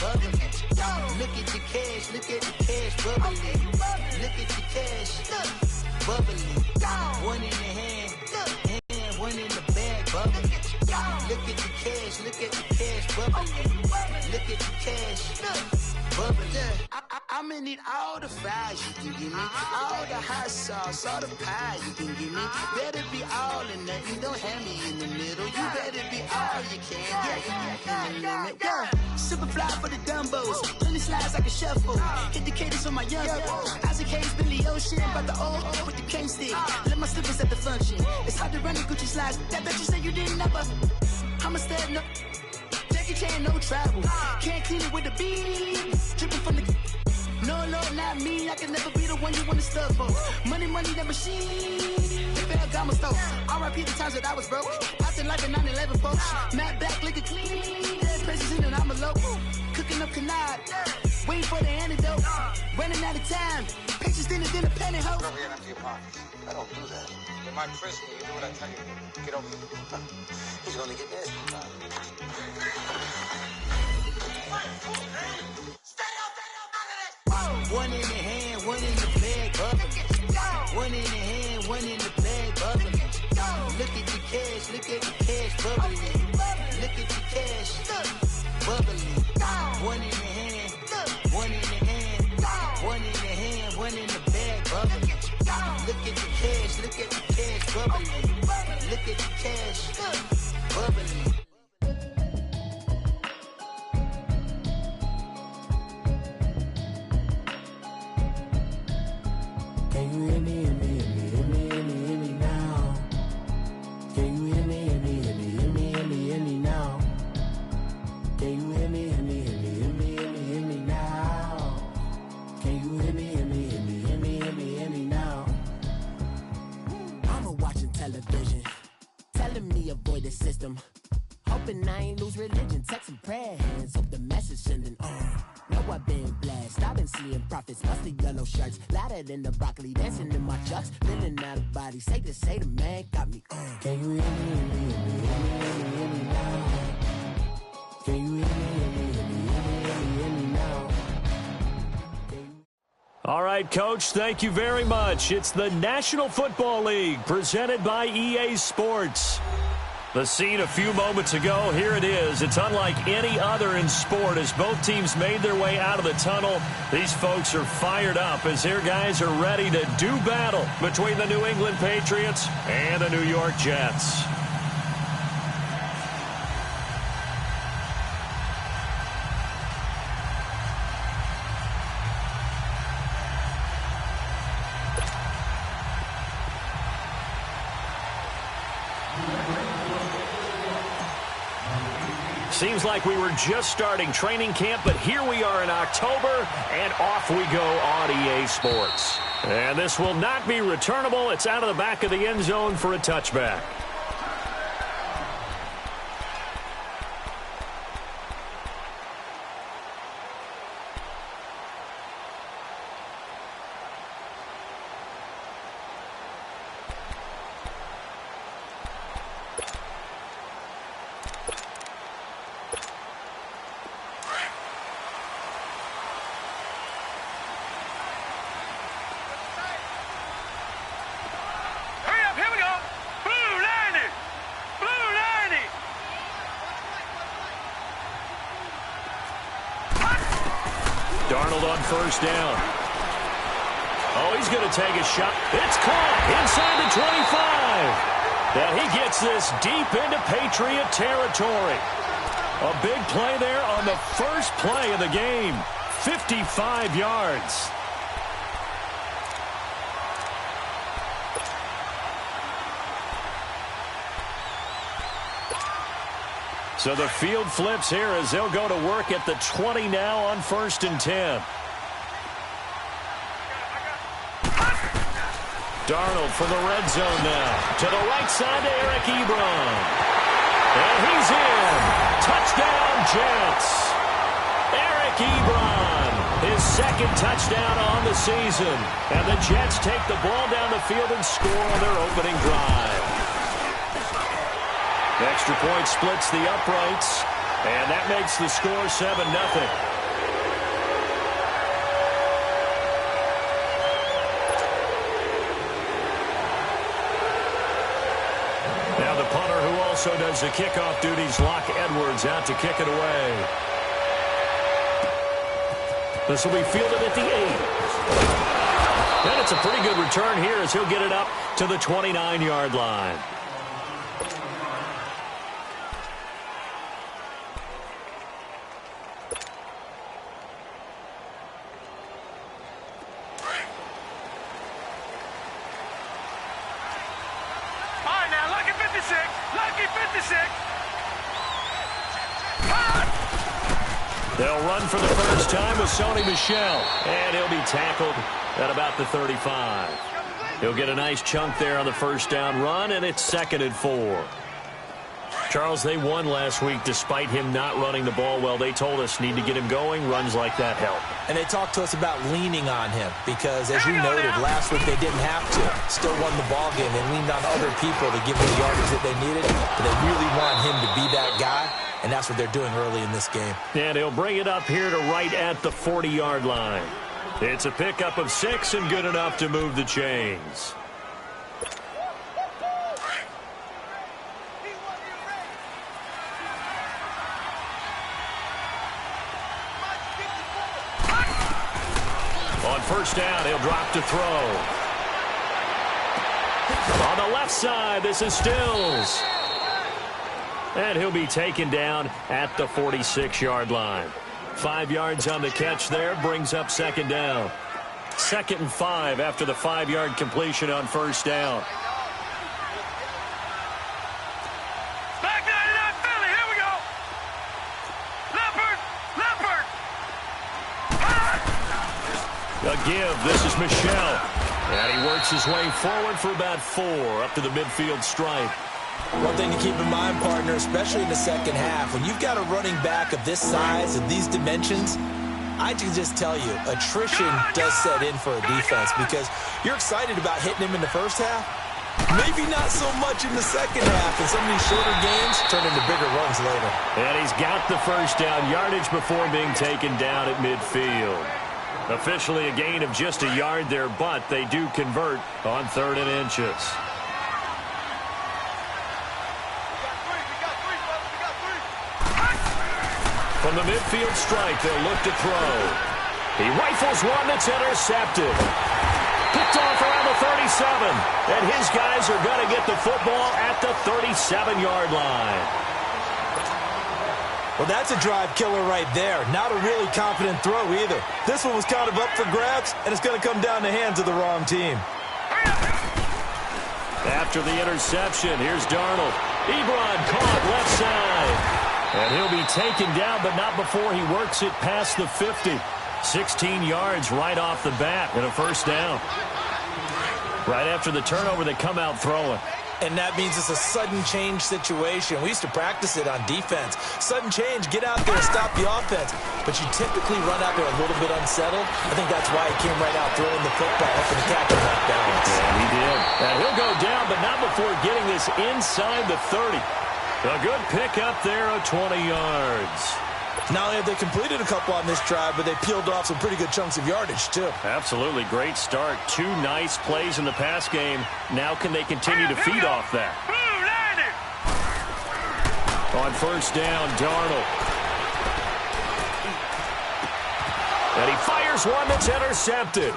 bubbling. Look at the cash, look at the cash bubbling. Look at the cash, bubbling. One in the hand, one in the bag, bubbling. Look at the cash, look at the cash bubbling. Look at the cash, bubbling. I'ma need all the fries you can give me, all the hot sauce, all the pie you can give me. Better be all or nothing, don't have me in the middle. You better be all you can, yeah. Super fly for the dumbos, plenty slides like a shuffle. Hit the cadence on my young Isaac Hayes, Billy Ocean, but the old with the cane stick. Let my slippers at the function. It's hard to run the Gucci slides. That bet you say you didn't never. I'm a stud, no. Jackie Chan, no travel. Can't clean it with the beat. Dripping from the. No, not me. I can never be the one you want to stuff for. Money, the machine. Fair Gama stove. R.I.P. the times that I was broke. Acting like a 9/11 folks. Matt back, liquor clean. Dead places in and I'm a local. Cooking up canard. Waiting for the antidote. Running out of time. Pictures in the penny hoe. Never get empty your pockets. I don't do that. In my prison, you do what I tell you. Get over it. He's gonna get this. One in the hand, one in the bag, bubbling. One in the hand, one in the bag, bubbling. Look at the cash, look at the cash bubbling. Look at the cash, bubbling. One in the hand, one in the hand, one in the hand, one in the bag, bubbling. Look at the cash, look at the cash bubbling. Look at the cash, bubbling. Can you hear me, hear me, hear me, hear me, hear me, hear me now? Can you hear me, hear me, hear me, hear me, hear me, hear me now? Can you hear me, hear me, hear me, hear me, hear me, hear me now? Can you hear me, hear me, hear me, hear me, hear me, hear me now? I'm watching television, telling me avoid the system. Hoping I ain't lose religion, texting prayer hands, hope the message sending on. Know I've been blessed, I've been seeing prophets, musty yellow shirts, louder than the broccoli, dancing in my chucks, feeling out of body, say the man got me on. Can you hear me, hear me, hear me, hear me, hear me, hear me now? Can you hear me, hear me, hear me, hear me, hear me, hear me now? All right, Coach, thank you very much. It's the National Football League presented by EA Sports. The scene a few moments ago, here it is. It's unlike any other in sport as both teams made their way out of the tunnel. These folks are fired up as their guys are ready to do battle between the New England Patriots and the New York Jets. Seems like we were just starting training camp, but here we are in October, and off we go on EA Sports. And this will not be returnable. It's out of the back of the end zone for a touchback. Darnold on first down. Oh, he's going to take a shot. It's caught inside the 25. And he gets this deep into Patriot territory. A big play there on the first play of the game. 55 yards. So the field flips here as they'll go to work at the 20 now on 1st and 10. Darnold from the red zone now. To the right side to Eric Ebron. And he's in. Touchdown, Jets. Eric Ebron, his second touchdown on the season. And the Jets take the ball down the field and score on their opening drive. Extra point splits the uprights. And that makes the score 7-0. Now the punter, who also does the kickoff duties, Locke Edwards, out to kick it away. This will be fielded at the 8. And it's a pretty good return here as he'll get it up to the 29-yard line. They'll run for the first time with Sony Michel, and he'll be tackled at about the 35. He'll get a nice chunk there on the first down run, and it's 2nd and 4. Charles, they won last week despite him not running the ball well. They told us need to get him going. Runs like that help. And they talked to us about leaning on him because, as you noted, last week they didn't have to. Still won the ball game. They leaned on other people to give them the yardage that they needed, but they really want him to be that guy, and that's what they're doing early in this game. And he'll bring it up here to right at the 40-yard line. It's a pickup of 6 and good enough to move the chains. On first down, he'll drop to throw. On the left side, this is Stills. And he'll be taken down at the 46-yard line. 5 yards on the catch there, brings up 2nd down. 2nd and 5 after the 5-yard completion on first down. Back 99 Philly, here we go. Leopard. A give, this is Michel. And he works his way forward for about 4 up to the midfield stripe. One thing to keep in mind, partner, especially in the second half, when you've got a running back of this size and these dimensions, I can just tell you, attrition does set in for a defense because you're excited about hitting him in the first half. Maybe not so much in the second half, and some of these shorter games turn into bigger runs later. And he's got the first down yardage before being taken down at midfield. Officially a gain of just a yard there, but they do convert on 3rd and inches. From the midfield stripe, they'll look to throw. He rifles one that's intercepted. Picked off around the 37. And his guys are going to get the football at the 37-yard line. Well, that's a drive killer right there. Not a really confident throw either. This one was kind of up for grabs, and it's going to come down the hands of the wrong team. After the interception, here's Darnold. Ebron caught left side. And he'll be taken down, but not before he works it past the 50. 16 yards right off the bat and a first down. Right after the turnover, they come out throwing. And that means it's a sudden change situation. We used to practice it on defense. Sudden change, get out there, stop the offense. But you typically run out there a little bit unsettled. I think that's why he came right out throwing the football, hoping to catch him off balance. Yeah, he did. And he'll go down, but not before getting this inside the 30. A good pickup there of 20 yards. Not only have they completed a couple on this drive, but they peeled off some pretty good chunks of yardage, too. Absolutely. Great start. 2 nice plays in the pass game. Now can they continue to feed off that? On first down, Darnold. And he fires one that's intercepted.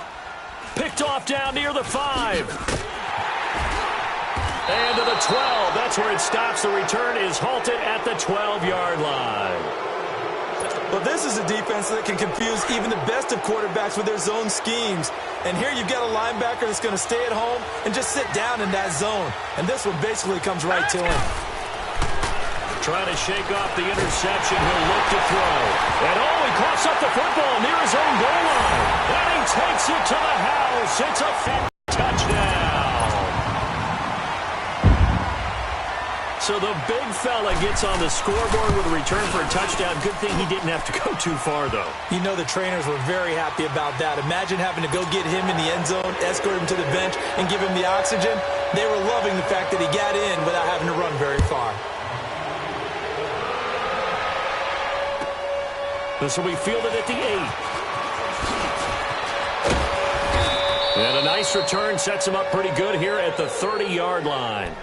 Picked off down near the 5. And to the 12. That's where it stops. The return is halted at the 12-yard line. Well, this is a defense that can confuse even the best of quarterbacks with their zone schemes. And here you've got a linebacker that's going to stay at home and just sit down in that zone. And this one basically comes right to him. Trying to shake off the interception. He'll look to throw. And he coughs up the football near his own goal line. And he takes it to the house. It's a touchdown. So the big fella gets on the scoreboard with a return for a touchdown. Good thing he didn't have to go too far, though. You know the trainers were very happy about that. Imagine having to go get him in the end zone, escort him to the bench, and give him the oxygen. They were loving the fact that he got in without having to run very far. This will be fielded at the 8. And a nice return sets him up pretty good here at the 30-yard line.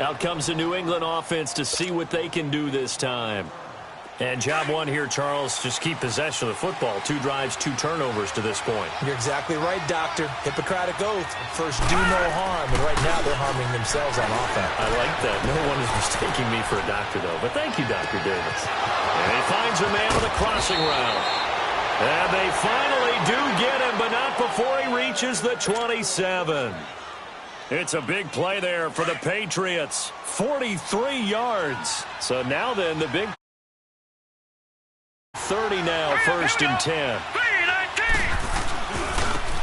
Out comes the New England offense to see what they can do this time. And job one here, Charles, just keep possession of the football. 2 drives, 2 turnovers to this point. You're exactly right, Doctor. Hippocratic oath. First, do no harm. And right now, they're harming themselves on offense. I like that. No one is mistaking me for a doctor, though. But thank you, Dr. Davis. And he finds a man on the crossing route. And they finally do get him, but not before he reaches the 27. It's a big play there for the Patriots. 43 yards. So now then, the big 30 now, 1st and 10.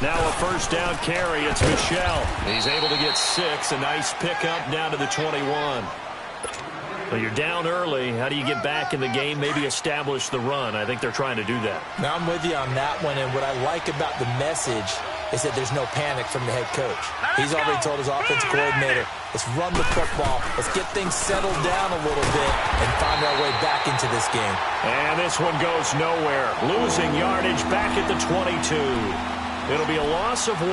Now a first down carry. It's Michel. He's able to get 6. A nice pickup down to the 21. Well, you're down early. How do you get back in the game? Maybe establish the run. I think they're trying to do that. Now I'm with you on that one, and what I like about the message is that there's no panic from the head coach. He's already told his offensive coordinator, let's run the football, let's get things settled down a little bit and find our way back into this game. And this one goes nowhere. Losing yardage back at the 22. It'll be a loss of 1,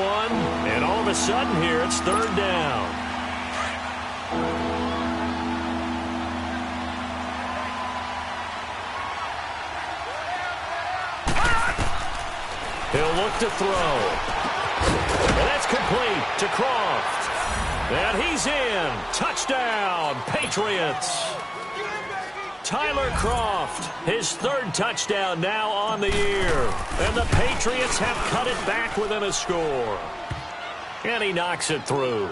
and all of a sudden here it's 3rd down. He'll look to throw. And that's complete to Croft. And he's in. Touchdown, Patriots. Tyler Croft, his 3rd touchdown now on the year. And the Patriots have cut it back within a score. And he knocks it through.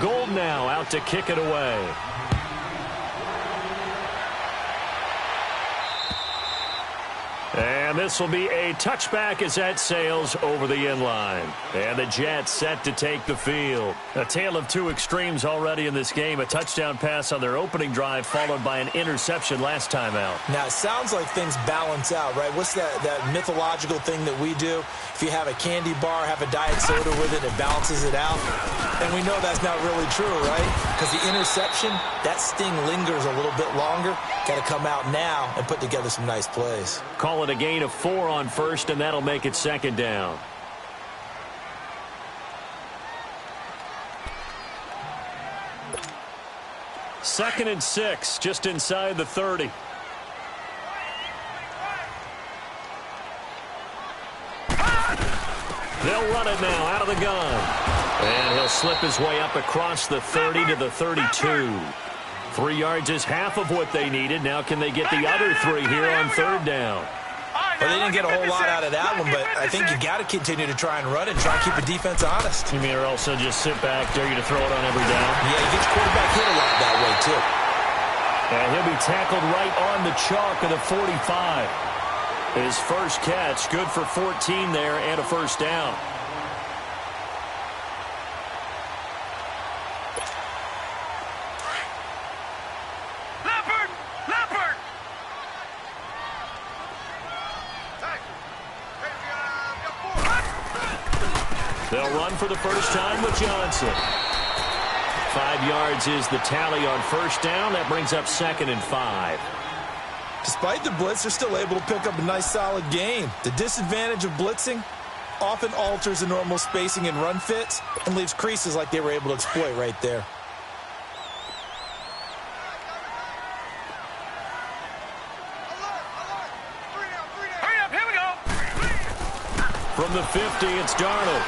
Gold now out to kick it away. And this will be a touchback as that sails over the inline. And the Jets set to take the field. A tale of 2 extremes already in this game. A touchdown pass on their opening drive followed by an interception last time out. Now, it sounds like things balance out, right? What's that mythological thing that we do? If you have a candy bar, have a diet soda with it, it balances it out. And we know that's not really true, right? Because the interception, that sting lingers a little bit longer. Got to come out now and put together some nice plays. Call it a gain of 4 on 1st, and that'll make it 2nd down. Second and 6, just inside the 30. They'll run it now out of the gun. And he'll slip his way up across the 30 to the 32. 3 yards is half of what they needed. Now can they get the other 3 here on 3rd down? Well, they didn't get a whole lot out of that one, but I think you got to continue to try and run it and try and keep the defense honest. You mean or also just sit back, dare you to throw it on every down? Yeah, you get your quarterback hit a lot that way, too. And he'll be tackled right on the chalk of the 45. His first catch, good for 14 there and a first down. They'll run for the first time with Johnson. 5 yards is the tally on first down. That brings up 2nd and 5. Despite the blitz, they're still able to pick up a nice, solid gain. The disadvantage of blitzing often alters the normal spacing and run fits and leaves creases like they were able to exploit right there. Hurry up, here we go. From the 50, it's Darnold.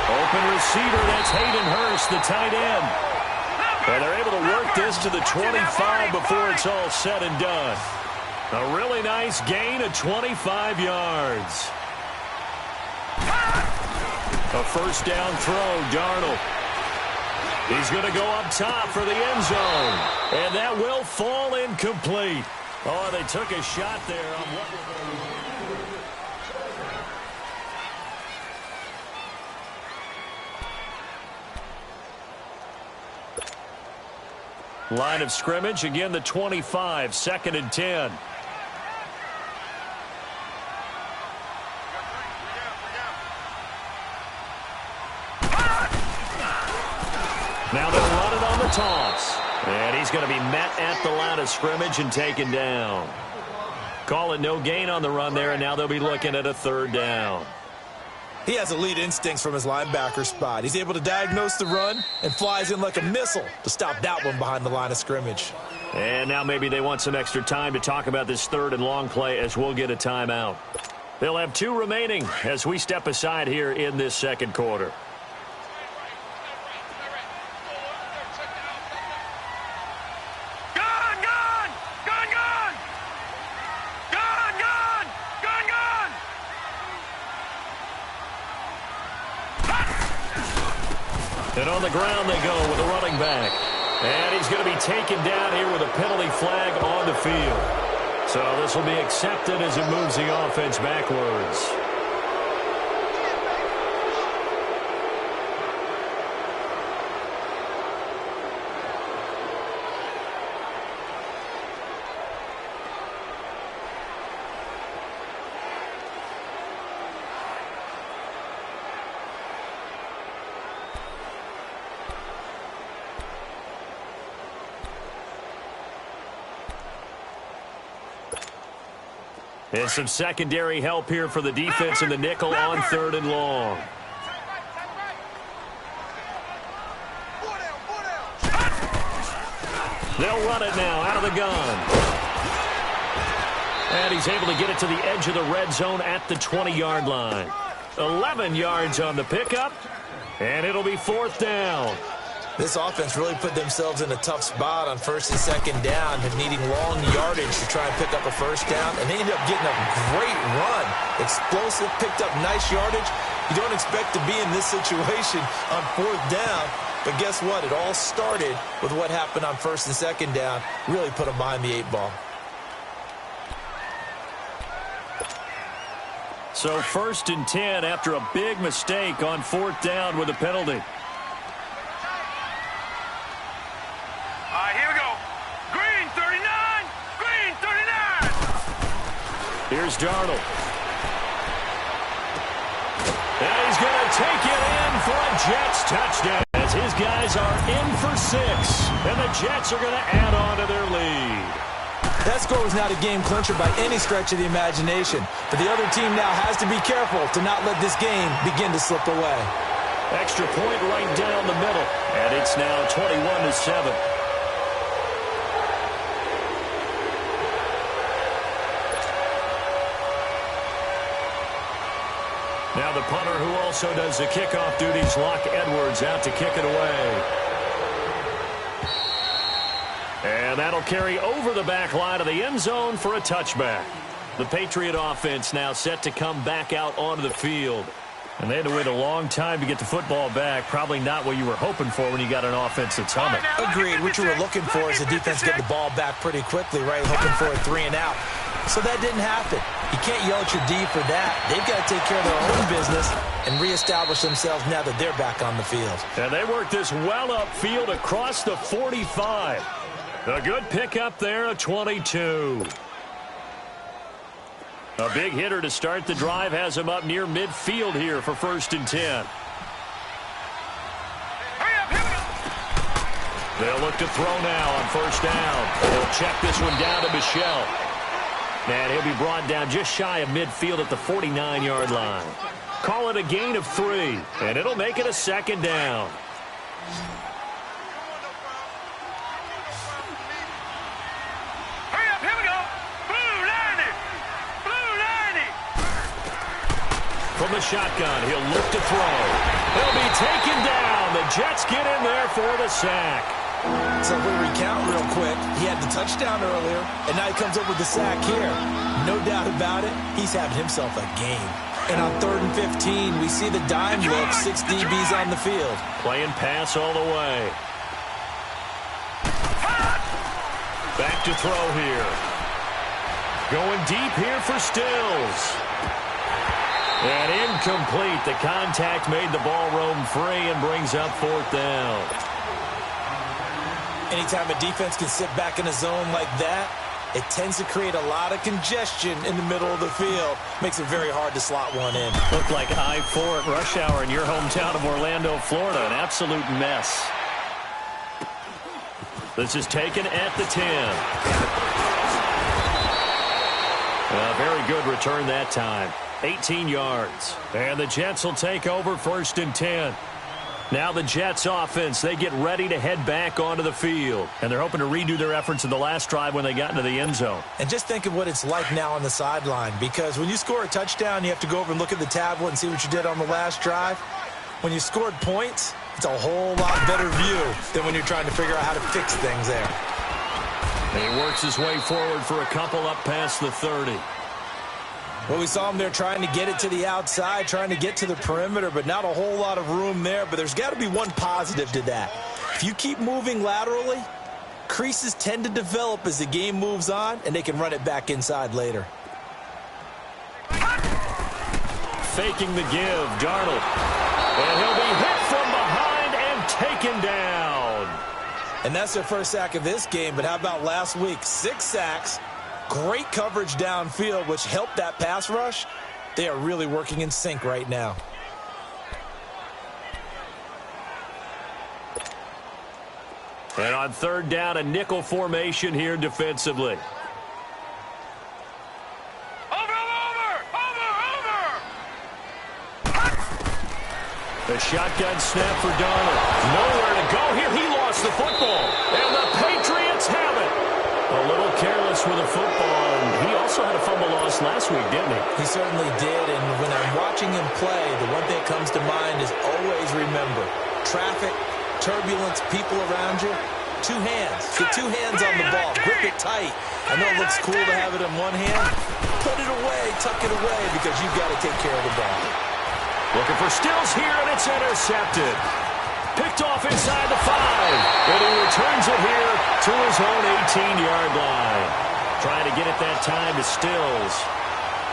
Open receiver, that's Hayden Hurst, the tight end. And they're able to work this to the 25 before it's all said and done. A really nice gain of 25 yards. A first down throw, Darnold. He's going to go up top for the end zone. And that will fall incomplete. Oh, they took a shot there on what... Line of scrimmage, again the 25, 2nd and 10. Now they'll run it on the a toss. And he's going to be met at the line of scrimmage and taken down. Call it no gain on the run there, and now they'll be looking at a third down. He has elite instincts from his linebacker spot. He's able to diagnose the run and flies in like a missile to stop that one behind the line of scrimmage. And now maybe they want some extra time to talk about this third and long play as we'll get a timeout. They'll have 2 remaining as we step aside here in this second quarter. And on the ground they go with a running back. And he's going to be taken down here with a penalty flag on the field. So this will be accepted as it moves the offense backwards. And some secondary help here for the defense in the nickel on 3rd and long. They'll run it now out of the gun. And he's able to get it to the edge of the red zone at the 20-yard line. 11 yards on the pickup, and it'll be 4th down. This offense really put themselves in a tough spot on 1st and 2nd down and needing long yardage to try and pick up a 1st down. And they ended up getting a great run. Explosive, picked up nice yardage. You don't expect to be in this situation on 4th down. But guess what? It all started with what happened on 1st and 2nd down. Really put them behind the 8 ball. So 1st and 10 after a big mistake on 4th down with a penalty. Here's Darnold. And he's going to take it in for a Jets touchdown as his guys are in for 6. And the Jets are going to add on to their lead. That score was not a game clincher by any stretch of the imagination. But the other team now has to be careful to not let this game begin to slip away. Extra point right down the middle. And it's now 21-7. Now the punter who also does the kickoff duties, Locke Edwards, out to kick it away. And that'll carry over the back line of the end zone for a touchback. The Patriot offense now set to come back out onto the field. And they had to wait a long time to get the football back. Probably not what you were hoping for when you got an offense that's humming. Agreed. What you were looking for is the defense get the ball back pretty quickly, right? Hoping for a 3 and out. So that didn't happen. You can't yell at your D for that. They've got to take care of their own business and reestablish themselves now that they're back on the field. And they work this well upfield across the 45. A good pickup there, a 22. A big hitter to start the drive has him up near midfield here for 1st and 10. They'll look to throw now on 1st down. They'll check this one down to Michel. And he'll be brought down just shy of midfield at the 49-yard line. Call it a gain of 3, and it'll make it a 2nd down. From the shotgun, he'll look to throw. He'll be taken down. The Jets get in there for the sack. So if we recount real quick, he had the touchdown earlier, and now he comes up with the sack here. No doubt about it, he's having himself a game. And on 3rd and 15, we see the dime look, 6 DBs on the field. Playing pass all the way. Back to throw here. Going deep here for Stills. And incomplete. The contact made the ball roam free and brings up 4th down. Anytime a defense can sit back in a zone like that, it tends to create a lot of congestion in the middle of the field. Makes it very hard to slot one in. Looked like I-4 at rush hour in your hometown of Orlando, Florida. An absolute mess. This is taken at the 10. A very good return that time. 18 yards. And the Jets will take over 1st and 10. Now the Jets offense, they get ready to head back onto the field. And they're hoping to redo their efforts in the last drive when they got into the end zone. And just think of what it's like now on the sideline, because when you score a touchdown, you have to go over and look at the tablet and see what you did on the last drive. When you scored points, it's a whole lot better view than when you're trying to figure out how to fix things there. And he works his way forward for a couple up past the 30. Well, we saw him there trying to get it to the outside, trying to get to the perimeter, but not a whole lot of room there. But there's got to be one positive to that. If you keep moving laterally, creases tend to develop as the game moves on, and they can run it back inside later. Faking the give, Darnold. And he'll be hit from behind and taken down. And that's their first sack of this game, but how about last week? 6 sacks. Great coverage downfield, which helped that pass rush. They are really working in sync right now. And on 3rd down, a nickel formation here defensively. The shotgun snap for Darnold. Nowhere to go here. He lost the football. And the Patriots have it. A little careless with the football, and he also had a fumble loss last week, didn't he? He certainly did, and when I'm watching him play, the one thing that comes to mind is always remember, traffic, turbulence, people around you, 2 hands. Get 2 hands on the ball. Grip it tight. I know it looks cool to have it in one hand. Put it away, tuck it away, because you've got to take care of the ball. Looking for Stills here, and it's intercepted. Picked off inside the 5. And he returns it here to his own 18-yard line. Trying to get it that time to Stills.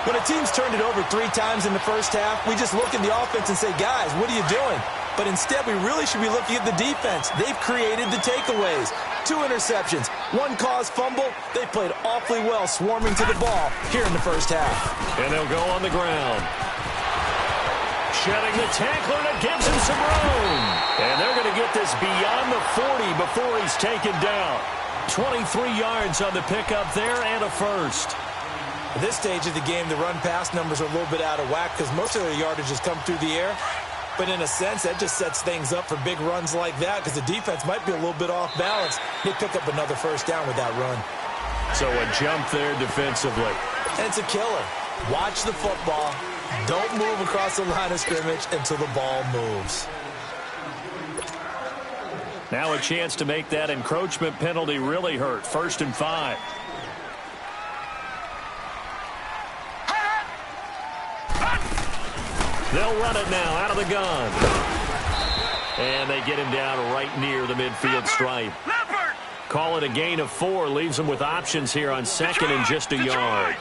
When a team's turned it over 3 times in the first half, we just look at the offense and say, guys, what are you doing? But instead, we really should be looking at the defense. They've created the takeaways. 2 interceptions, 1 caused fumble. They played awfully well swarming to the ball here in the first half. And they'll go on the ground. Shedding the tackler that gives him some room. And they're going to get this beyond the 40 before he's taken down. 23 yards on the pickup there and a first. At this stage of the game, the run-pass numbers are a little bit out of whack because most of their yardage has come through the air. But in a sense, that just sets things up for big runs like that because the defense might be a little bit off balance. They pick up another first down with that run. So a jump there defensively. And it's a killer. Watch the football. Don't move across the line of scrimmage until the ball moves. Now a chance to make that encroachment penalty really hurt. 1st and 5. They'll run it now out of the gun. And they get him down right near the midfield stripe. Call it a gain of 4. Leaves them with options here on 2nd and just a yard.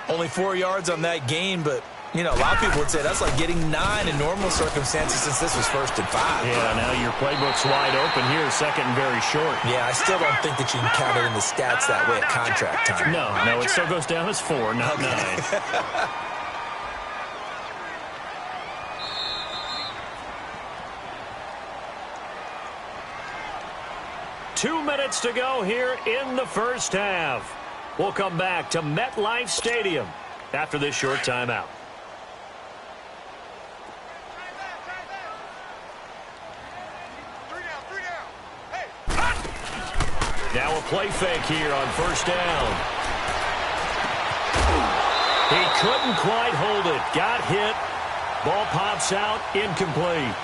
Only 4 yards on that gain, but, you know, a lot of people would say that's like getting 9 in normal circumstances since this was 1st and 5. Yeah, now your playbook's wide open here, 2nd and very short. Yeah, I still don't think that you can count it in the stats that way at contract time. No, it still goes down as 4, not 9. 2 minutes to go here in the first half. We'll come back to MetLife Stadium after this short timeout. Now a play fake here on 1st down. He couldn't quite hold it. Got hit. Ball pops out. Incomplete.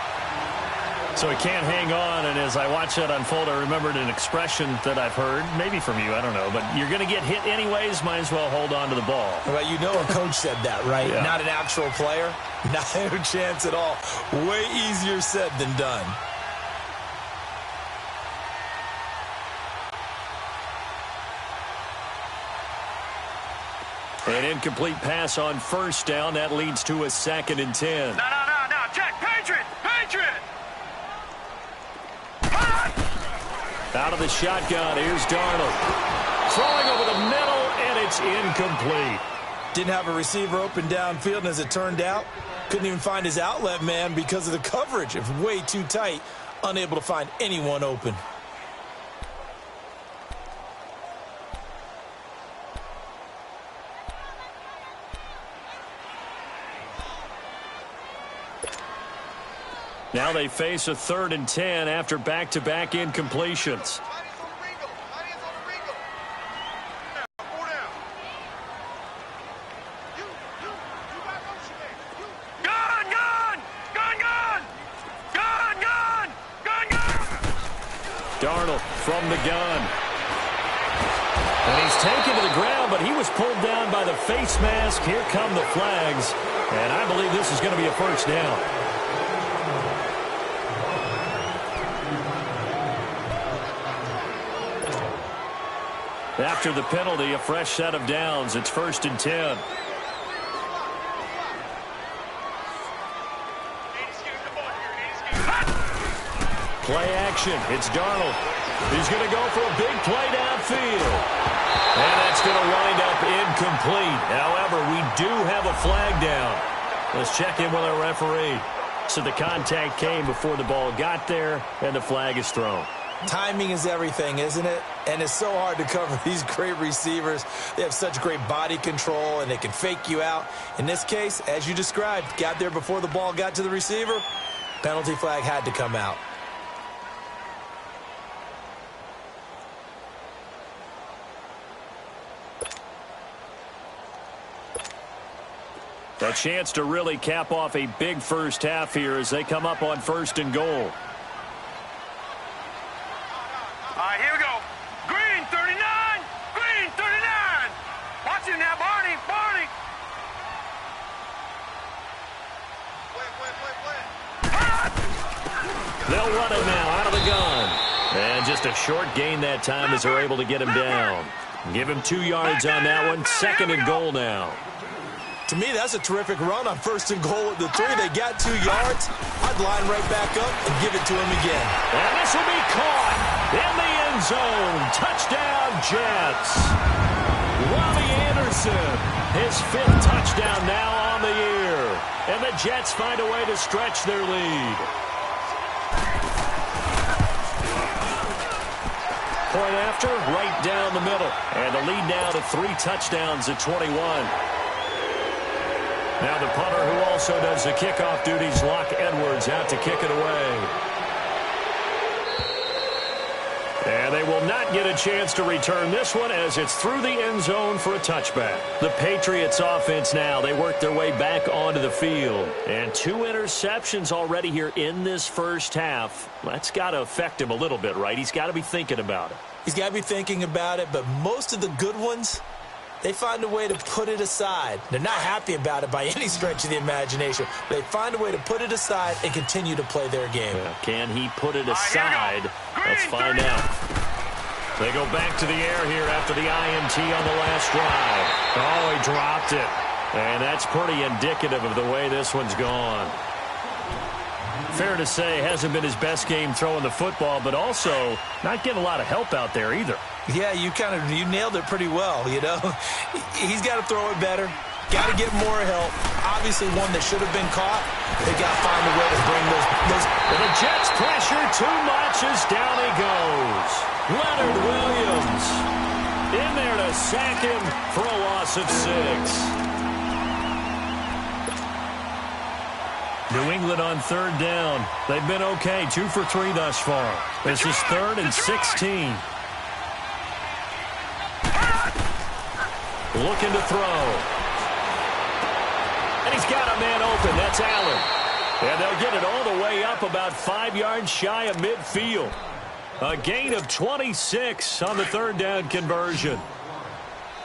So he can't hang on, and as I watch that unfold, I remembered an expression that I've heard, maybe from you, I don't know, but you're going to get hit anyways, might as well hold on to the ball. Well, you know a coach said that, right? Yeah. Not an actual player. Not a chance at all. Way easier said than done. An incomplete pass on 1st down. That leads to a 2nd and 10. No, check, Patriot! Out of the shotgun, here's Darnold. Throwing over the middle, and it's incomplete. Didn't have a receiver open downfield, and as it turned out, couldn't even find his outlet man because of the coverage. It was way too tight, unable to find anyone open. Now they face a 3rd and 10 after back-to-back incompletions. Darnold from the gun. And he's taken to the ground, but he was pulled down by the face mask. Here come the flags. And I believe this is going to be a first down. After the penalty, a fresh set of downs. It's 1st and 10. Play action. It's Darnold. He's going to go for a big play downfield. And that's going to wind up incomplete. However, we do have a flag down. Let's check in with our referee. So the contact came before the ball got there, and the flag is thrown. Timing is everything, isn't it? And it's so hard to cover these great receivers. They have such great body control, and they can fake you out. In this case, as you described, got there before the ball got to the receiver. Penalty flag had to come out. A chance to really cap off a big first half here as they come up on 1st and goal. All right, here we go. Green 39. Green 39. Watch it now, Barney. Barney. They'll run it now out of the gun. And just a short gain that time as they're able to get him down. Give him 2 yards on that one. 2nd and goal now. To me, that's a terrific run on 1st and goal at the 3. They got 2 yards. I'd line right back up and give it to him again. And this will be caught in the end zone. Touchdown, Jets. Robbie Anderson, his 5th touchdown now on the year. And the Jets find a way to stretch their lead. Point after, right down the middle. And the lead now to 3 touchdowns at 21. Now the punter, who also does the kickoff duties, Locke Edwards, out to kick it away. And they will not get a chance to return this one as it's through the end zone for a touchback. The Patriots offense now, they work their way back onto the field. And 2 interceptions already here in this first half. That's got to affect him a little bit, right? He's got to be thinking about it. He's got to be thinking about it, but most of the good ones, they find a way to put it aside. They're not happy about it by any stretch of the imagination. They find a way to put it aside and continue to play their game. Yeah, can he put it aside? Let's find out. They go back to the air here after the INT on the last drive. Oh, he dropped it. And that's pretty indicative of the way this one's gone. Fair to say, hasn't been his best game throwing the football, but also not getting a lot of help out there either. Yeah, you nailed it pretty well, you know. He's got to throw it better. Got to get more help. Obviously one that should have been caught. They got to find a way to bring those. And the Jets pressure too much as down he goes. Leonard Williams in there to sack him for a loss of 6. New England on 3rd down. They've been okay, 2 for 3 thus far. This is 3rd and 16. Looking to throw. And he's got a man open. That's Allen. And they'll get it all the way up about 5 yards shy of midfield. A gain of 26 on the 3rd down conversion.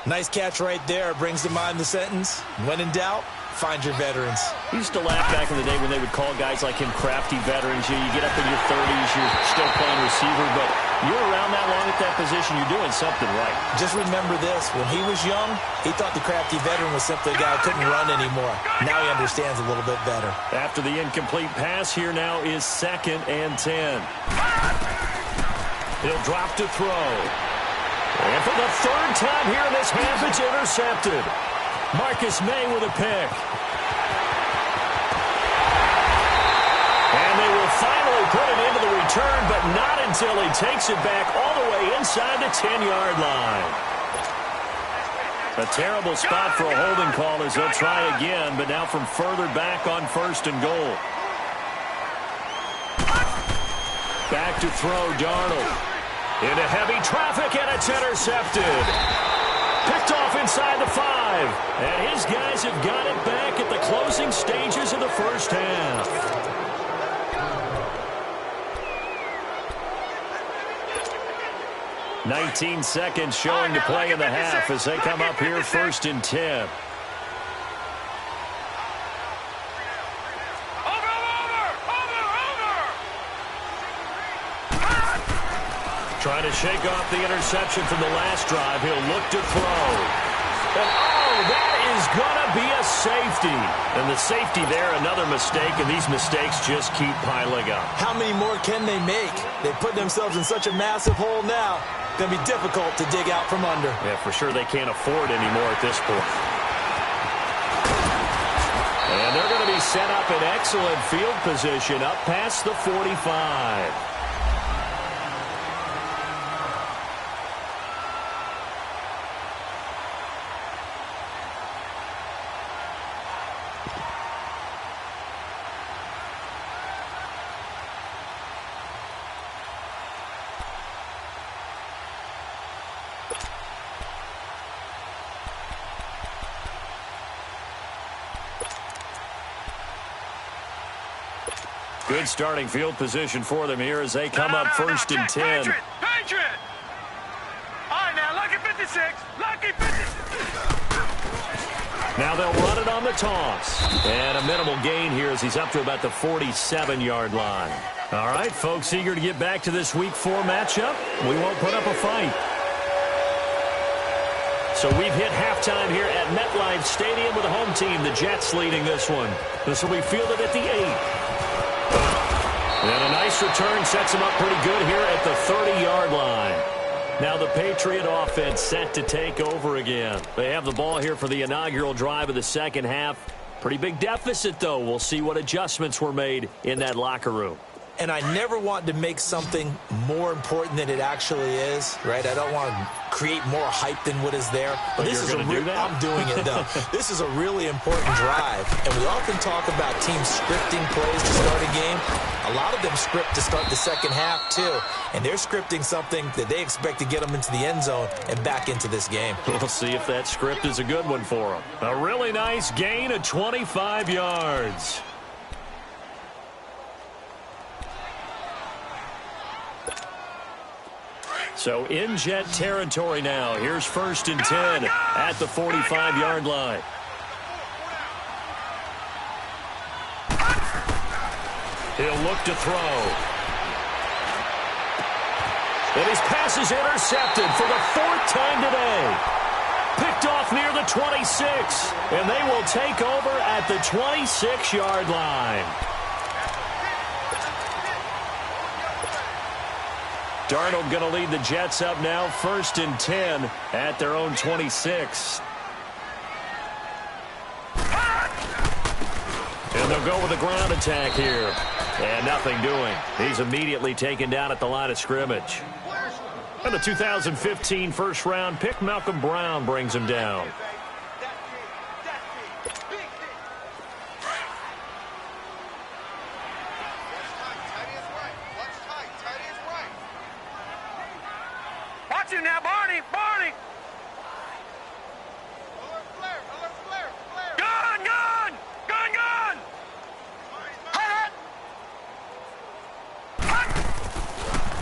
Nice catch right there. Brings to mind the sentence, when in doubt, find your veterans. We used to laugh back in the day when they would call guys like him crafty veterans. You get up in your 30s, you're still playing receiver, but you're around that long at that position, you're doing something right. Just remember this. When he was young, he thought the crafty veteran was simply a guy who couldn't run anymore. Now he understands a little bit better. After the incomplete pass, here now is 2nd and 10. He'll drop to throw. And for the 3rd time here in this half, it's intercepted. Marcus May with a pick. And they will finally put it into the return, but not until he takes it back all the way inside the 10-yard line. A terrible spot for a holding call as they'll try again, but now from further back on 1st and goal. Back to throw, Darnold. Into heavy traffic, and it's intercepted. Picked off inside the 5. And his guys have got it back at the closing stages of the first half. 19 seconds showing to play in the half as they come up here 1st and 10. Trying to shake off the interception from the last drive. He'll look to throw. And that is going to be a safety. And the safety there, another mistake, and these mistakes just keep piling up. How many more can they make? They put themselves in such a massive hole now. Going to be difficult to dig out from under. Yeah, for sure they can't afford anymore at this point. And they're going to be set up in excellent field position up past the 45. Good starting field position for them here as they come up 1st and 10. Patriot! All right, now, lucky 56. Lucky 56. Now they'll run it on the toss. And a minimal gain here as he's up to about the 47-yard line. All right, folks, eager to get back to this Week 4 matchup. We won't put up a fight. So we've hit halftime here at MetLife Stadium with the home team, the Jets, leading this one. This will be fielded at the 8. And a nice return sets him up pretty good here at the 30-yard line. Now the Patriot offense set to take over again. They have the ball here for the inaugural drive of the second half. Pretty big deficit, though. We'll see what adjustments were made in that locker room. And I never want to make something more important than it actually is, right? I don't want to create more hype than what is there. But this is I'm doing it, though. This is a really important drive. And we often talk about teams scripting plays to start a game. A lot of them script to start the second half, too. And they're scripting something that they expect to get them into the end zone and back into this game. We'll see if that script is a good one for them. A really nice gain of 25 yards. So in Jet territory now. Here's 1st and 10 at the 45-yard line. He'll look to throw. And his pass is intercepted for the 4th time today. Picked off near the 26. And they will take over at the 26-yard line. Darnold going to lead the Jets up now, 1st and 10 at their own 26. And they'll go with a ground attack here. And nothing doing. He's immediately taken down at the line of scrimmage. And the 2015 first-round pick, Malcolm Brown, brings him down. Watch him now, Barney! Barney! Gun! Gun! Gun! Gun!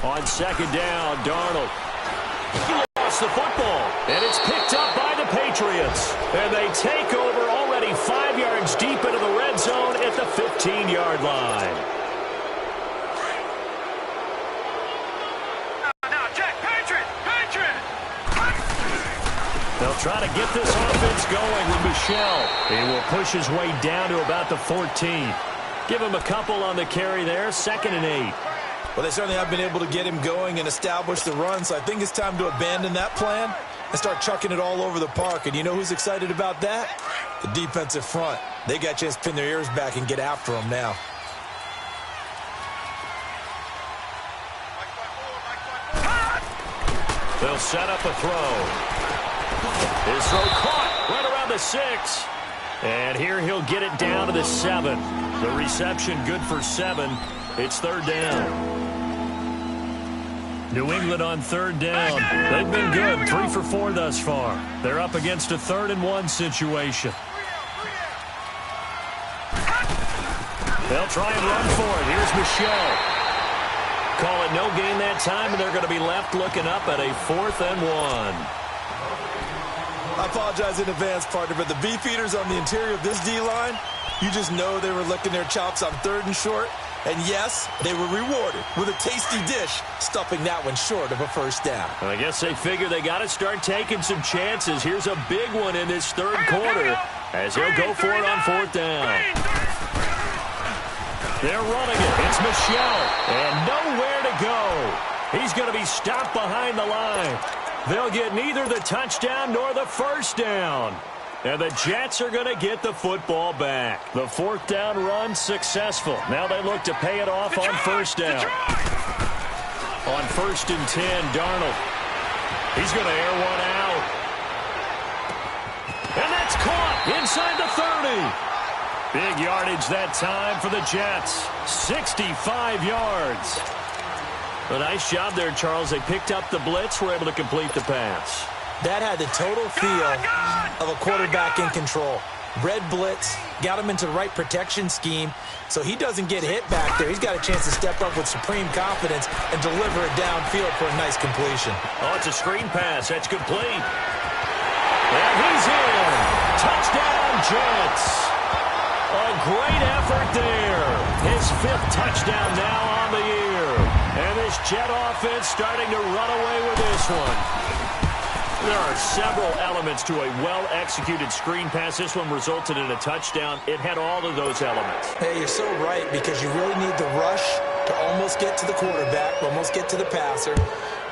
On 2nd down, Darnold. He lost the football, and it's picked up by the Patriots. And they take over already 5 yards deep into the red zone at the 15-yard line. Now, check! Patriot! Patriot! They'll try to get this offense going with Michel. He will push his way down to about the 14. Give him a couple on the carry there, 2nd and 8. Well, they certainly have been able to get him going and establish the run, so I think it's time to abandon that plan and start chucking it all over the park. And you know who's excited about that? The defensive front. They got a chance to pin their ears back and get after him now. They'll set up a throw. His throw caught right around the 6. And here he'll get it down to the 7. The reception good for 7. It's 3rd down. New England on third down. They've been good, 3 for 4 thus far. They're up against a 3rd-and-1 situation. They'll try and run for it. Here's Michelle. Call it no gain that time, and they're going to be left looking up at a 4th-and-1. I apologize in advance, partner, but the beefeaters on the interior of this D-line, you just know they were licking their chops on 3rd and short. And yes, they were rewarded with a tasty dish, stuffing that one short of a 1st down. Well, I guess they figure they got to start taking some chances. Here's a big one in this 3rd quarter as he'll go for it on 4th down. They're running it. It's Michelle, and nowhere to go. He's going to be stopped behind the line. They'll get neither the touchdown nor the 1st down. And the Jets are going to get the football back. The 4th down run successful. Now they look to pay it off on 1st down. On 1st and 10, Darnold. He's going to air one out. And that's caught inside the 30. Big yardage that time for the Jets. 65 yards. A nice job there, Charles. They picked up the blitz, were able to complete the pass. That had the total feel of a quarterback in control. Red blitz, got him into the right protection scheme, so he doesn't get hit back there. He's got a chance to step up with supreme confidence and deliver it downfield for a nice completion. Oh, it's a screen pass. That's complete. And he's in. Touchdown, Jets. A great effort there. His 5th touchdown now on the year. And this Jet offense starting to run away with this one. There are several elements to a well-executed screen pass. This one resulted in a touchdown. It had all of those elements. Hey, you're so right, because you really need the rush to almost get to the quarterback, almost get to the passer.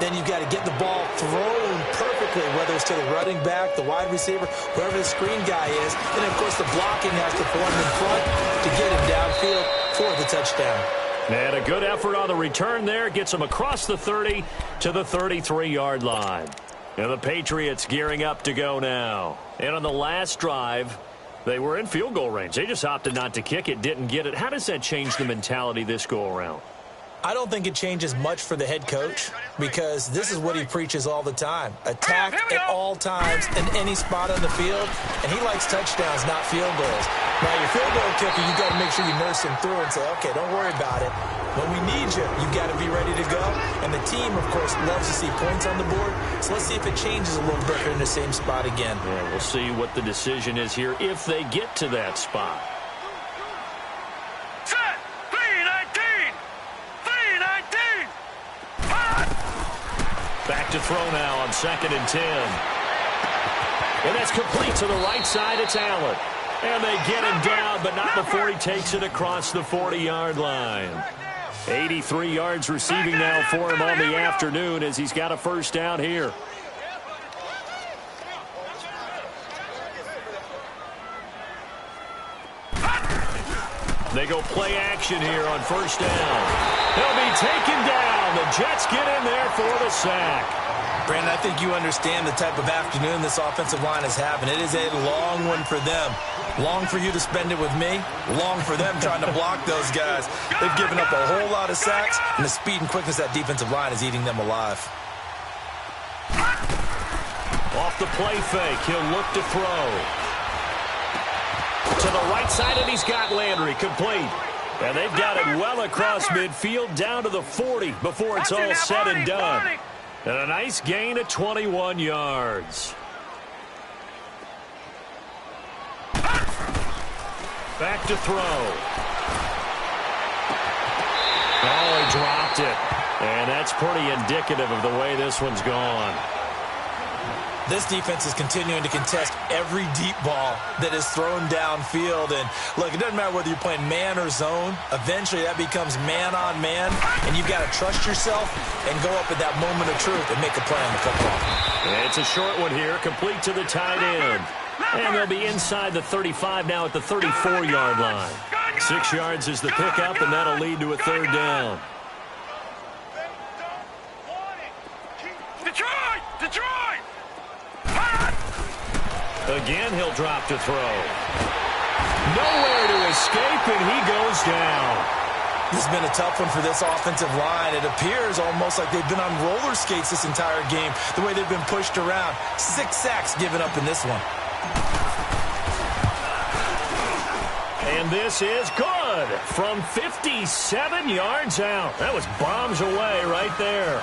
Then you've got to get the ball thrown perfectly, whether it's to the running back, the wide receiver, whoever the screen guy is. And, of course, the blocking has to form in front to get him downfield for the touchdown. And a good effort on the return there. Gets him across the 30 to the 33-yard line. And the Patriots gearing up to go now. And on the last drive, they were in field goal range. They just opted not to kick it, didn't get it. How does that change the mentality this go-around? I don't think it changes much for the head coach, because this is what he preaches all the time. Attack at all times in any spot on the field, and he likes touchdowns, not field goals. Now, your field goal kicker, you got to make sure you nurse him through and say, okay, don't worry about it. When we need you, you got to be ready to go. And the team, of course, loves to see points on the board. So let's see if it changes a little bit in the same spot again. Yeah, we'll see what the decision is here if they get to that spot. Set! 3-19! 3-19! Back to throw now on 2nd and 10. And that's complete to the right side. It's Allen. And they get him down, but not before he takes it across the 40-yard line. 83 yards receiving now for him on the afternoon as he's got a 1st down here. They go play action here on 1st down. He'll be taken down. The Jets get in there for the sack. Brandon, I think you understand the type of afternoon this offensive line is having. It is a long one for them. Long for you to spend it with me. Long for them trying to block those guys. They've given up a whole lot of sacks, and the speed and quickness of that defensive line is eating them alive. Off the play fake, he'll look to throw. To the right side, and he's got Landry complete. And they've got it well across midfield down to the 40 before it's all said and done. And a nice gain of 21 yards. Back to throw. Oh, he dropped it. And that's pretty indicative of the way this one's gone. This defense is continuing to contest every deep ball that is thrown downfield. And, look, it doesn't matter whether you're playing man or zone. Eventually, that becomes man-on-man, and you've got to trust yourself and go up at that moment of truth and make a play on the football. And it's a short one here, complete to the tight end. And they'll be inside the 35 now at the 34-yard line. 6 yards is the pickup, and that'll lead to a 3rd down. Detroit! Detroit! Again, he'll drop to throw. Nowhere to escape, and he goes down. This has been a tough one for this offensive line. It appears almost like they've been on roller skates this entire game, the way they've been pushed around. 6 sacks given up in this one. And this is good from 57 yards out. That was bombs away right there.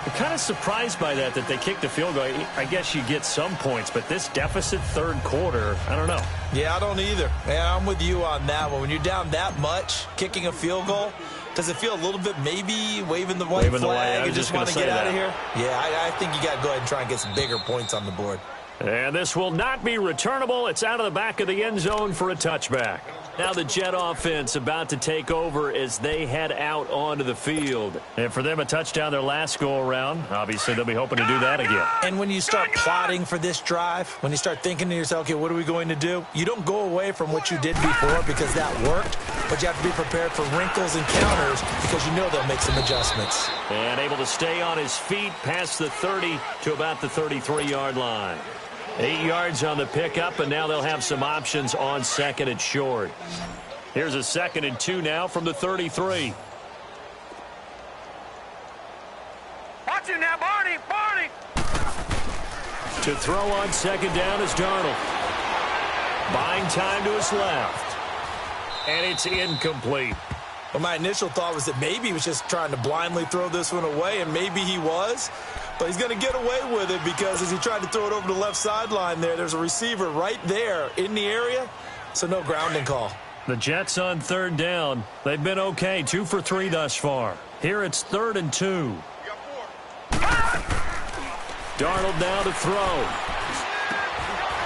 I'm kind of surprised by that they kicked the field goal. I guess you get some points, but this deficit third quarter, I don't know. Yeah, I don't either. Yeah, I'm with you on that one. When you're down that much, kicking a field goal, does it feel a little bit maybe waving the white flag and just want to get out of here? Yeah, I think you got to go ahead and try and get some bigger points on the board. And this will not be returnable. It's out of the back of the end zone for a touchback. Now the Jet offense about to take over as they head out onto the field. And for them, a touchdown their last go-around. Obviously, they'll be hoping to do that again. And when you start plotting for this drive, when you start thinking to yourself, okay, what are we going to do? You don't go away from what you did before because that worked, but you have to be prepared for wrinkles and counters because you know they'll make some adjustments. And able to stay on his feet past the 30 to about the 33-yard line. 8 yards on the pickup, and now they'll have some options on second and short. Here's a 2nd and 2 now from the 33. Watch him now, Barney! Barney! To throw on second down is Darnold. Buying time to his left. And it's incomplete. Well, my initial thought was that maybe he was just trying to blindly throw this one away, and maybe he was. But he's going to get away with it because as he tried to throw it over the left sideline there's a receiver right there in the area, so no grounding call. The Jets on third down. They've been okay, 2 for 3 thus far. Here it's 3rd and 2. Darnold now to throw.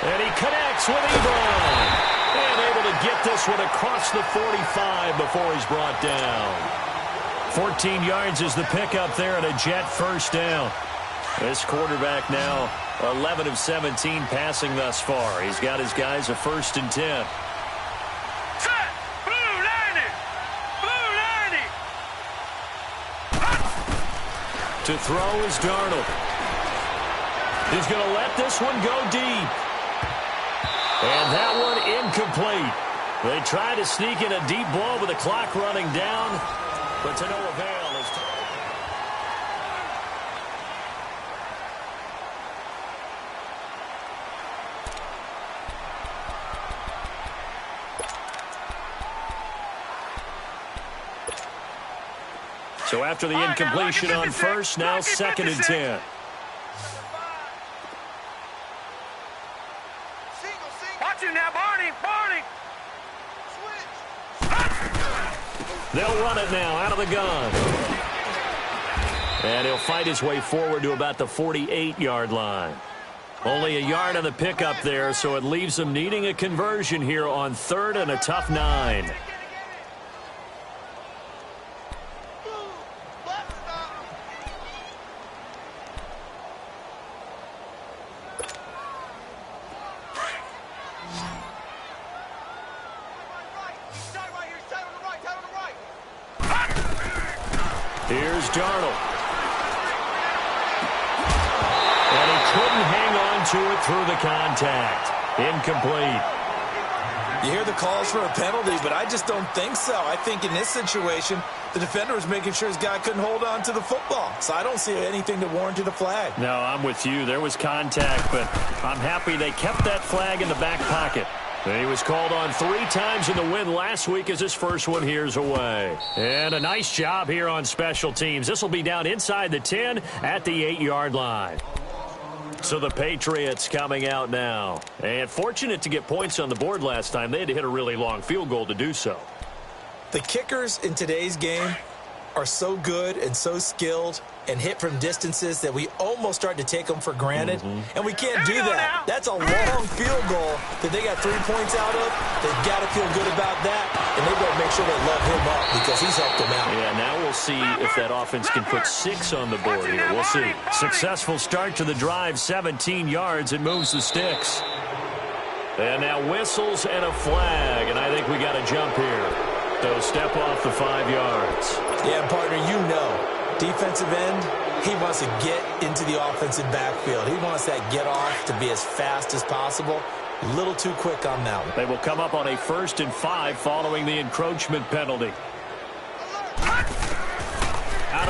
And he connects with Ebron. And able to get this one across the 45 before he's brought down. 14 yards is the pickup there and a Jet first down. This quarterback now 11 of 17 passing thus far. He's got his guys a 1st and 10. Set! Blue 90! Blue 90! To throw is Darnold. He's going to let this one go deep. And that one incomplete. They try to sneak in a deep ball with the clock running down, but to no avail. So after the incompletion on first, now 2nd and 10. Watch him now, Barney! Barney! They'll run it now out of the gun. And he'll fight his way forward to about the 48-yard line. Only a yard on the pickup there, so it leaves them needing a conversion here on 3rd and a tough 9. Here's Darnold. And he couldn't hang on to it through the contact. Incomplete. You hear the calls for a penalty, but I just don't think so. I think in this situation, the defender was making sure his guy couldn't hold on to the football. So I don't see anything that warranted a flag. No, I'm with you. There was contact, but I'm happy they kept that flag in the back pocket. He was called on 3 times in the win last week as his first one here's away. And a nice job here on special teams. This will be down inside the 10 at the 8-yard line. So the Patriots coming out now. And fortunate to get points on the board last time. They had to hit a really long field goal to do so. The kickers in today's game are so good and so skilled and hit from distances that we almost start to take them for granted. And we can't do that. That's a long field goal that they got 3 points out of. They've got to feel good about that, and they've got to make sure they love him up because he's helped them out. Yeah, now we'll see if that offense can put 6 on the board here. We'll see. Successful start to the drive, 17 yards. It moves the sticks. And now whistles and a flag, and I think we got a jump here. So step off the 5 yards. Yeah, partner, you know. Defensive end, he wants to get into the offensive backfield. He wants that get off to be as fast as possible. A little too quick on that one. They will come up on a 1st and 5 following the encroachment penalty.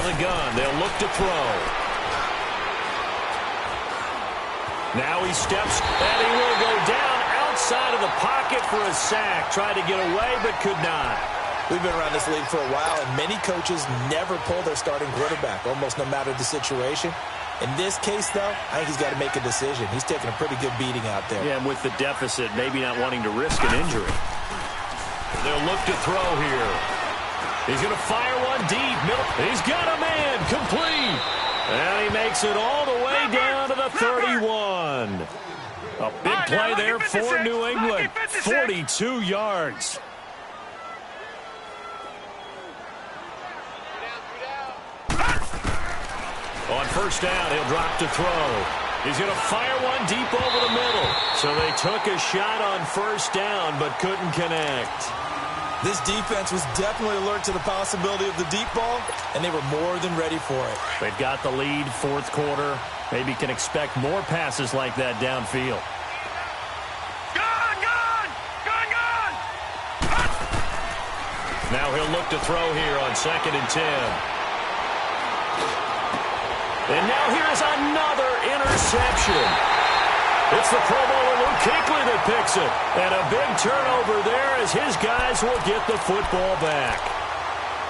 of the gun. They'll look to throw. Now he steps, and he will go down outside of the pocket for a sack. Tried to get away, but could not. We've been around this league for a while, and many coaches never pull their starting quarterback, almost no matter the situation. In this case, though, I think he's got to make a decision. He's taking a pretty good beating out there. Yeah, and with the deficit, maybe not wanting to risk an injury. They'll look to throw here. He's going to fire one deep. He's got a man. Complete. And he makes it all the way down to the 31. A big play there for New England. 42 yards. On first down, he'll drop to throw. He's going to fire one deep over the middle. So they took a shot on first down, but couldn't connect. This defense was definitely alert to the possibility of the deep ball, and they were more than ready for it. They've got the lead, fourth quarter. Maybe can expect more passes like that downfield. Now he'll look to throw here on 2nd and 10. And now here's another interception. It's the Pro Bowler Luke Kuechly that picks it. And a big turnover there as his guys will get the football back.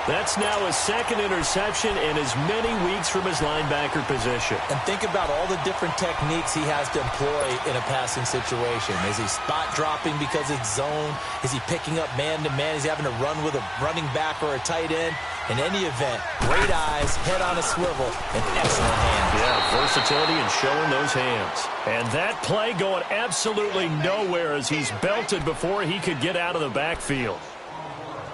That's now his second interception in as many weeks from his linebacker position. And think about all the different techniques he has to employ in a passing situation. Is he spot dropping because it's zone? Is he picking up man-to-man? Is he having to run with a running back or a tight end? In any event, great eyes, head on a swivel, and excellent hands. Yeah, versatility and showing those hands. And that play going absolutely nowhere as he's belted before he could get out of the backfield.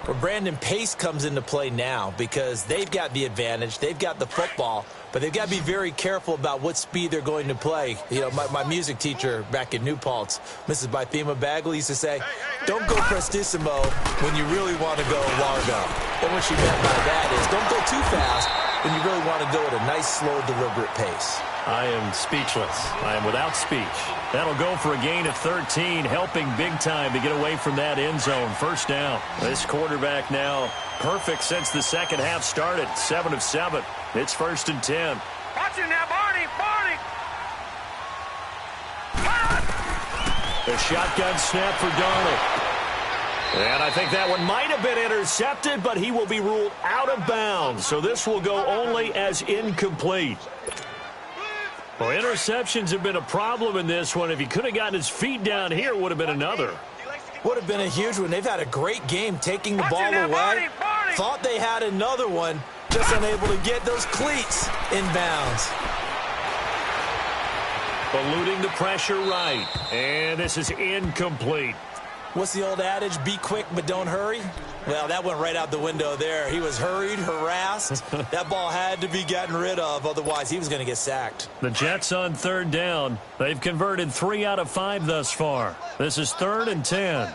Well, Brandon, pace comes into play now because they've got the advantage. They've got the football, but they've got to be very careful about what speed they're going to play. You know, my music teacher back in New Paltz, Mrs. Bythema Bagley, used to say, don't go prestissimo when you really want to go largo. And what she meant by that is don't go too fast when you really want to go at a nice, slow, deliberate pace. I am speechless. I am without speech. That'll go for a gain of 13, helping big time to get away from that end zone. First down. This quarterback now perfect since the second half started. 7 of 7. It's 1st and 10. Watch it now, Barney! Barney! A shotgun snap for Darnold. And I think that one might have been intercepted, but he will be ruled out of bounds. So this will go only as incomplete. Well, interceptions have been a problem in this one. If he could have gotten his feet down here, it would have been another. Would have been a huge one. They've had a great game taking the ball away. Thought they had another one, just unable to get those cleats in bounds. Eluding the pressure right. And this is incomplete. What's the old adage? Be quick, but don't hurry. Well, that went right out the window there. He was hurried, harassed. That ball had to be gotten rid of. Otherwise, he was going to get sacked. The Jets on 3rd down. They've converted 3 out of 5 thus far. This is 3rd and 10.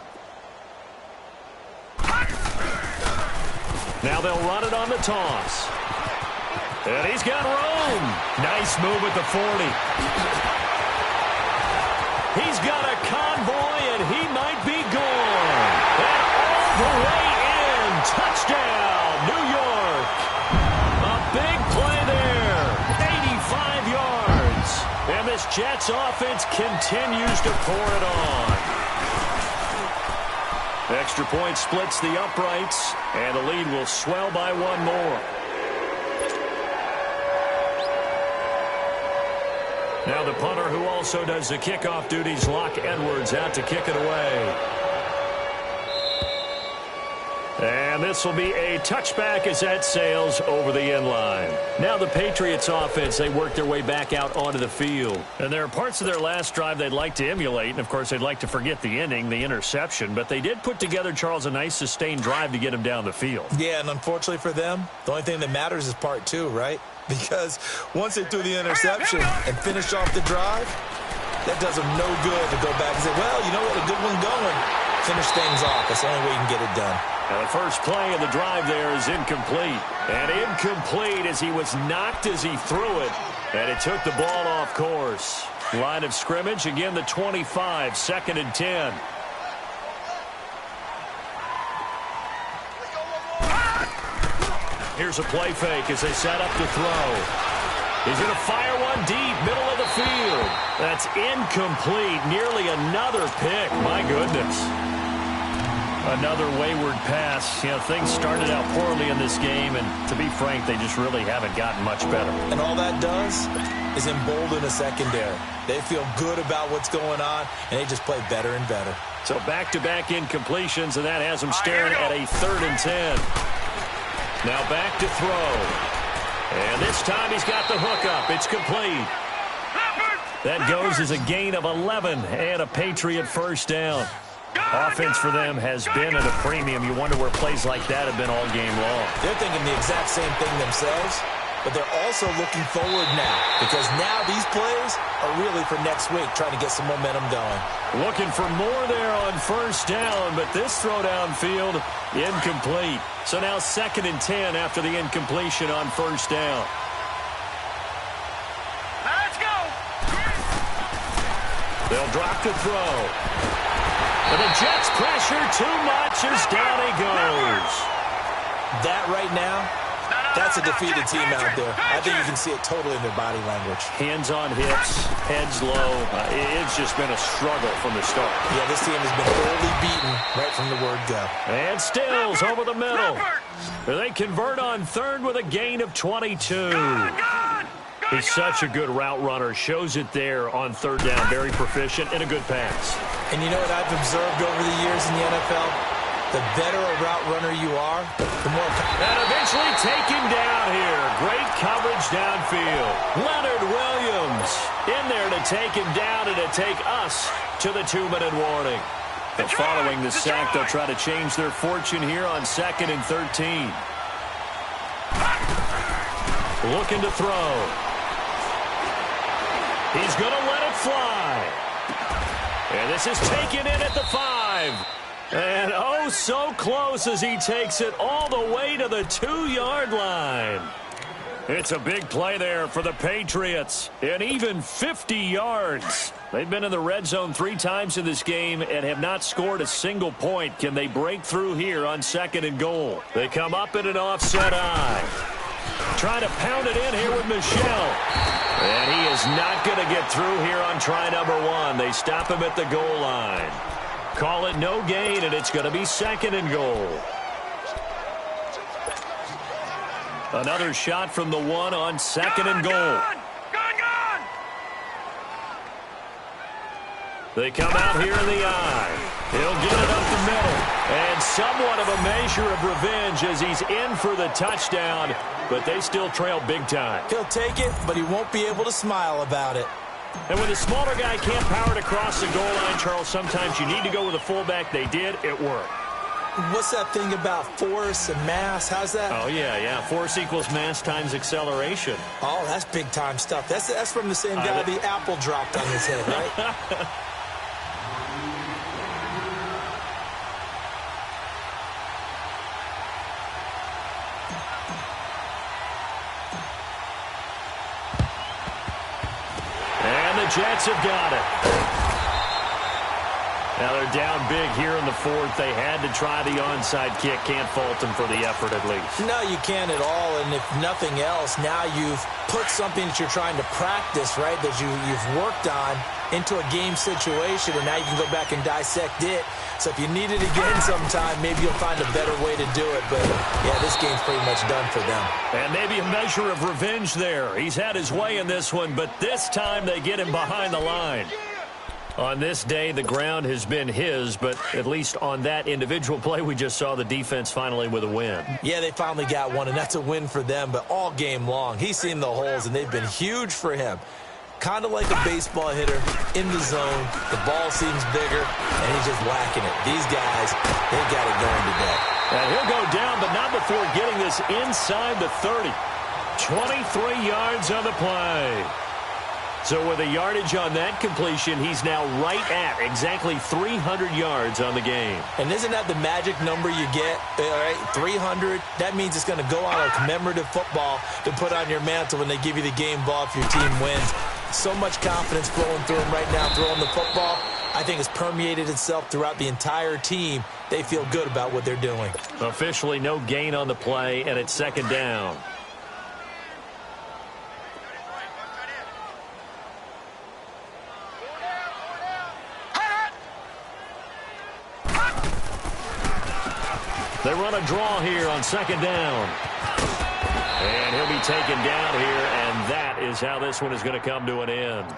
Now they'll run it on the toss. And he's got room. Nice move at the 40. He's got a convoy, and he might be gone. And all the way in. Touchdown, New York. A big play there. 85 yards. And this Jets offense continues to pour it on. Extra point splits the uprights, and the lead will swell by 1 more. Now the punter who also does the kickoff duties, Locke Edwards, out to kick it away. And this will be a touchback as that sails over the end line. Now the Patriots offense, they work their way back out onto the field. And there are parts of their last drive they'd like to emulate. And, of course, they'd like to forget the ending, the interception. But they did put together, Charles, a nice sustained drive to get him down the field. Yeah, and unfortunately for them, the only thing that matters is part 2, right? Because once they threw the interception and finished off the drive, that does them no good to go back and say, well, you know what, a good one going. Finish things off. That's the only way you can get it done. Now the first play of the drive there is incomplete. And incomplete as he was knocked as he threw it. And it took the ball off course. Line of scrimmage, again the 25, 2nd and 10. Here's a play fake as they set up to throw. He's going to fire one deep, middle of the field. That's incomplete. Nearly another pick. My goodness. Another wayward pass. You know, things started out poorly in this game, and to be frank, they just really haven't gotten much better. And all that does is embolden a secondary. They feel good about what's going on, and they just play better and better. So back-to-back incompletions, and that has them staring at a 3rd and 10. Now back to throw. And this time he's got the hook up. It's complete. That goes as a gain of 11 and a Patriot first down. Offense for them has been at a premium. You wonder where plays like that have been all game long. They're thinking the exact same thing themselves, but they're also looking forward now because now these plays are really for next week, trying to get some momentum going. Looking for more there on first down, but this throw downfield incomplete. So now 2nd and 10 after the incompletion on first down. Let's go. They'll drop to throw. But the Jets pressure too much as down he goes. That right now, that's a defeated team out there. I think you can see it totally in their body language. Hands on hips, heads low. It's just been a struggle from the start. Yeah, this team has been thoroughly beaten right from the word go. And Stills over the middle. They convert on 3rd with a gain of 22. He's such a good route runner. Shows it there on 3rd down. Very proficient and a good pass. And you know what I've observed over the years in the NFL? The better a route runner you are, the more... And eventually taken down here. Great coverage downfield. Leonard Williams in there to take him down and to take us to the 2-minute warning. But following the sack, they'll try to change their fortune here on 2nd and 13. Looking to throw. He's going to let it fly. And this is taken in at the 5. And oh, so close as he takes it all the way to the 2-yard line. It's a big play there for the Patriots. And even 50 yards. They've been in the red zone 3 times in this game and have not scored a single point. Can they break through here on 2nd and goal? They come up in an offset eye. Trying to pound it in here with Michel. And he is not going to get through here on try number 1. They stop him at the goal line. Call it no gain, and it's going to be 2nd and goal. Another shot from the 1 on 2nd and goal. They come out here in the eye. He'll get it up the middle. And somewhat of a measure of revenge as he's in for the touchdown. But they still trail big time. He'll take it, but he won't be able to smile about it. And when the smaller guy can't power it across the goal line, Charles, sometimes you need to go with a fullback. They did. It worked. What's that thing about force and mass? How's that? Oh, yeah. Force equals mass times acceleration. Oh, that's big-time stuff. That's from the same guy the apple dropped on his head, right? Jets have got it. Now they're down big here in the 4th. They had to try the onside kick. Can't fault them for the effort at least. No, you can't at all. And if nothing else, now you've put something that you're trying to practice, right, that you've worked on into a game situation, and now you can go back and dissect it. So if you need it again sometime, maybe you'll find a better way to do it. But, yeah, this game's pretty much done for them. And maybe a measure of revenge there. He's had his way in this one, but this time they get him behind the line. On this day, the ground has been his, but at least on that individual play, we just saw the defense finally with a win. Yeah, they finally got one, and that's a win for them, but all game long, he's seen the holes, and they've been huge for him. Kind of like a baseball hitter in the zone. The ball seems bigger, and he's just whacking it. These guys, they got it going today. And he'll go down, but not before getting this inside the 30. 23 yards on the play. So with a yardage on that completion, he's now right at exactly 300 yards on the game. And isn't that the magic number you get? All right, 300. That means it's going to go on a commemorative football to put on your mantle when they give you the game ball if your team wins. So much confidence flowing through him right now, throwing the football. I think it's permeated itself throughout the entire team. They feel good about what they're doing. Officially no gain on the play, and it's second down. They run a draw here on second down. And he'll be taken down here, and that is how this one is going to come to an end.